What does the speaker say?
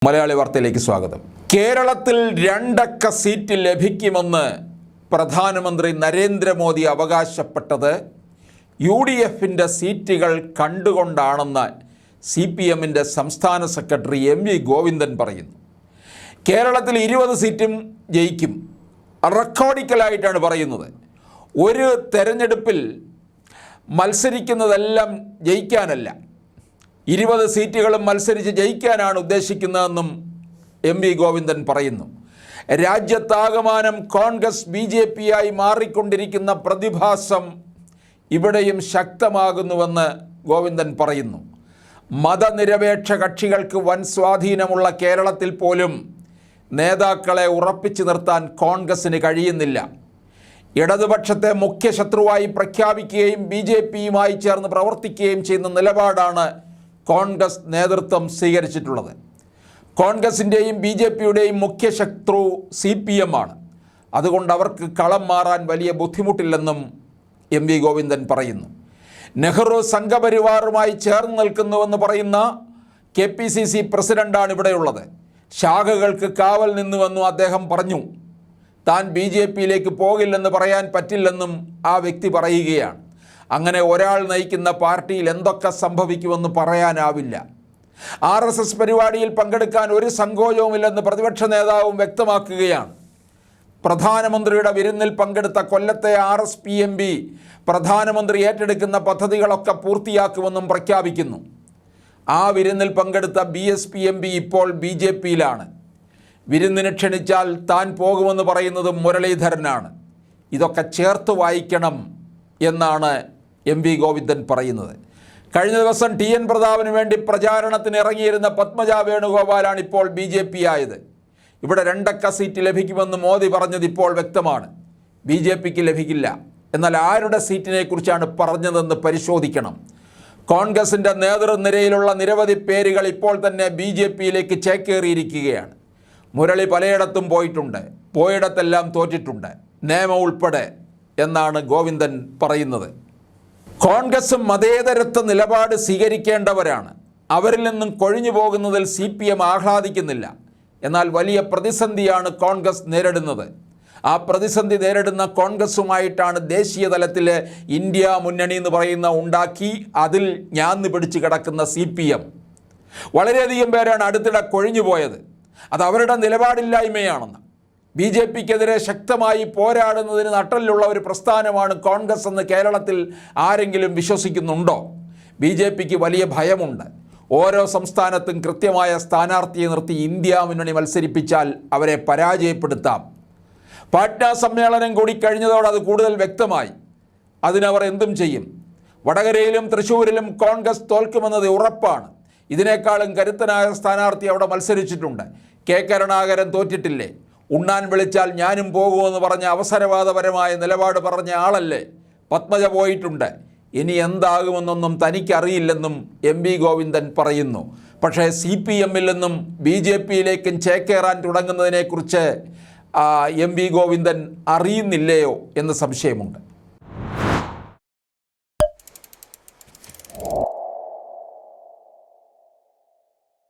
മലയാളി വാർത്തയിലേക്ക് സ്വാഗതം. കേരളത്തിൽ 2 അക്ക സീറ്റ് ലഭിക്കുമെന്ന് പ്രധാനമന്ത്രി നരേന്ദ്രമോദി അവകാശപ്പെട്ടത് UDFിൻ്റെ സീറ്റുകൾ കണ്ടുകൊണ്ടാണെന്ന് CPMൻ്റെ സംസ്ഥാന സെക്രട്ടറി MV ഗോവിന്ദൻ പറയുന്നു. കേരളത്തിൽ 20 സീറ്റും ജയിക്കും. റെക്കോർഡിക്കലായിട്ടാണ് പറയുന്നത്. ഒരു തെരഞ്ഞെടുപ്പിൽ മത്സരിക്കുന്നതെല്ലാം ജയിക്കാനല്ല, 20 സീറ്റുകളും മത്സരിച്ച് ജയിക്കാനാണ് ഉദ്ദേശിക്കുന്നതെന്നും MV ഗോവിന്ദൻ പറയുന്നു. രാജ്യത്താകമാനം കോൺഗ്രസ് BJPയായി മാറിക്കൊണ്ടിരിക്കുന്ന പ്രതിഭാസം ഇവിടെയും ശക്തമാകുന്നുവെന്ന് ഗോവിന്ദൻ പറയുന്നു. മതനിരപേക്ഷ കക്ഷികൾക്ക് വൻ സ്വാധീനമുള്ള കേരളത്തിൽ പോലും നേതാക്കളെ ഉറപ്പിച്ചു നിർത്താൻ കോൺഗ്രസിന് കഴിയുന്നില്ല. ഇടതുപക്ഷത്തെ മുഖ്യ ശത്രുവായി പ്രഖ്യാപിക്കുകയും BJPയുമായി ചേർന്ന് പ്രവർത്തിക്കുകയും ചെയ്യുന്ന നിലപാടാണ് കോൺഗ്രസ് നേതൃത്വം സ്വീകരിച്ചിട്ടുള്ളത്. കോൺഗ്രസിൻ്റെയും BJPയുടെയും മുഖ്യ ശത്രു CPM ആണ്. അതുകൊണ്ട് അവർക്ക് കളം മാറാൻ വലിയ ബുദ്ധിമുട്ടില്ലെന്നും MV ഗോവിന്ദൻ പറയുന്നു. നെഹ്റു സംഘപരിവാറുമായി ചേർന്ന് നിൽക്കുന്നുവെന്ന് പറയുന്ന KPCC പ്രസിഡൻ്റാണ് ഇവിടെയുള്ളത്. ശാഖകൾക്ക് കാവൽ നിന്നുവെന്നും അദ്ദേഹം പറഞ്ഞു. താൻ BJPയിലേക്ക് പോകില്ലെന്ന് പറയാൻ പറ്റില്ലെന്നും ആ വ്യക്തി പറയുകയാണ്. അങ്ങനെ ഒരാൾ നയിക്കുന്ന പാർട്ടിയിൽ എന്തൊക്കെ സംഭവിക്കുമെന്ന് പറയാനാവില്ല. RSS പരിപാടിയിൽ പങ്കെടുക്കാൻ ഒരു സങ്കോചവുമില്ലെന്ന് പ്രതിപക്ഷ നേതാവും വ്യക്തമാക്കുകയാണ്. പ്രധാനമന്ത്രിയുടെ വിരുന്നിൽ പങ്കെടുത്ത കൊല്ലത്തെ RSPMB പ്രധാനമന്ത്രി ഏറ്റെടുക്കുന്ന പദ്ധതികളൊക്കെ പൂർത്തിയാക്കുമെന്നും പ്രഖ്യാപിക്കുന്നു. ആ വിരുന്നിൽ പങ്കെടുത്ത BSPMB ഇപ്പോൾ BJPയിലാണ്. വിരുന്നിന് ക്ഷണിച്ചാൽ താൻ പോകുമെന്ന് പറയുന്നത് മുരളീധരനാണ്. ഇതൊക്കെ ചേർത്ത് വായിക്കണം എന്നാണ് MV ഗോവിന്ദൻ പറയുന്നത്. കഴിഞ്ഞ ദിവസം TN പ്രതാപന് വേണ്ടി പ്രചാരണത്തിന് ഇറങ്ങിയിരുന്ന പത്മജ വേണുഗോപാലാണ് ഇപ്പോൾ BJP ആയത്. ഇവിടെ 2 അക്ക സീറ്റ് ലഭിക്കുമെന്ന് മോദി പറഞ്ഞത് ഇപ്പോൾ വ്യക്തമാണ്. BJPക്ക് ലഭിക്കില്ല. എന്നാൽ ആരുടെ സീറ്റിനെ കുറിച്ചാണ് പറഞ്ഞതെന്ന് പരിശോധിക്കണം. കോൺഗ്രസിൻ്റെ നേതൃനിരയിലുള്ള നിരവധി പേരുകൾ ഇപ്പോൾ തന്നെ BJPയിലേക്ക് ചേക്കേറിയിരിക്കുകയാണ്. മുരളി പലയിടത്തും പോയിട്ടുണ്ട്, പോയിടത്തെല്ലാം തോറ്റിട്ടുണ്ട്, നിയമം ഉൾപ്പെടെ എന്നാണ് ഗോവിന്ദൻ പറയുന്നത്. കോൺഗ്രസ് മതേതരത്വ നിലപാട് സ്വീകരിക്കേണ്ടവരാണ്. അവരിൽ നിന്നും കൊഴിഞ്ഞു പോകുന്നതിൽ CPM ആഹ്ലാദിക്കുന്നില്ല. എന്നാൽ വലിയ പ്രതിസന്ധിയാണ് കോൺഗ്രസ് നേരിടുന്നത്. ആ പ്രതിസന്ധി നേരിടുന്ന കോൺഗ്രസുമായിട്ടാണ് ദേശീയ തലത്തിലെ ഇന്ത്യ മുന്നണി എന്ന് പറയുന്ന ഉണ്ടാക്കി അതിൽ ഞാന്ന് പിടിച്ച് കിടക്കുന്ന CPM. വളരെയധികം പേരാണ് അടുത്തിടെ കൊഴിഞ്ഞു പോയത്. അത് അവരുടെ നിലപാടില്ലായ്മയാണെന്ന്. BJPക്കെതിരെ ശക്തമായി പോരാടുന്നതിന് നട്ടലുള്ള ഒരു പ്രസ്ഥാനമാണ് കോൺഗ്രസ് എന്ന് കേരളത്തിൽ ആരെങ്കിലും വിശ്വസിക്കുന്നുണ്ടോ? BJPക്ക് വലിയ ഭയമുണ്ട്. ഓരോ സംസ്ഥാനത്തും കൃത്യമായ സ്ഥാനാർത്ഥിയെ നിർത്തി ഇന്ത്യ മുന്നണി മത്സരിപ്പിച്ചാൽ അവരെ പരാജയപ്പെടുത്താം. പാട്ന സമ്മേളനം കൂടി കഴിഞ്ഞതോടെ അത് കൂടുതൽ വ്യക്തമായി. അതിനവർ എന്തും ചെയ്യും. വടകരയിലും തൃശ്ശൂരിലും കോൺഗ്രസ് തോൽക്കുമെന്നത് ഉറപ്പാണ്. ഇതിനേക്കാളും കരുത്തനായ സ്ഥാനാർത്ഥി അവിടെ മത്സരിച്ചിട്ടുണ്ട്. കരുണാകരൻ തോറ്റിട്ടില്ലേ? ഉണ്ണാൻ വിളിച്ചാൽ ഞാനും പോകുമെന്ന് പറഞ്ഞ അവസരവാദപരമായ നിലപാട് പറഞ്ഞ ആളല്ലേ? പത്മജ പോയിട്ടുണ്ട്. ഇനി എന്താകുമെന്നൊന്നും തനിക്കറിയില്ലെന്നും MV ഗോവിന്ദൻ പറയുന്നു. പക്ഷേ CPMൽ നിന്നും BJPയിലേക്കും ചേക്കേറാൻ തുടങ്ങുന്നതിനെക്കുറിച്ച് MV ഗോവിന്ദൻ അറിയുന്നില്ലയോ എന്ന് സംശയമുണ്ട്.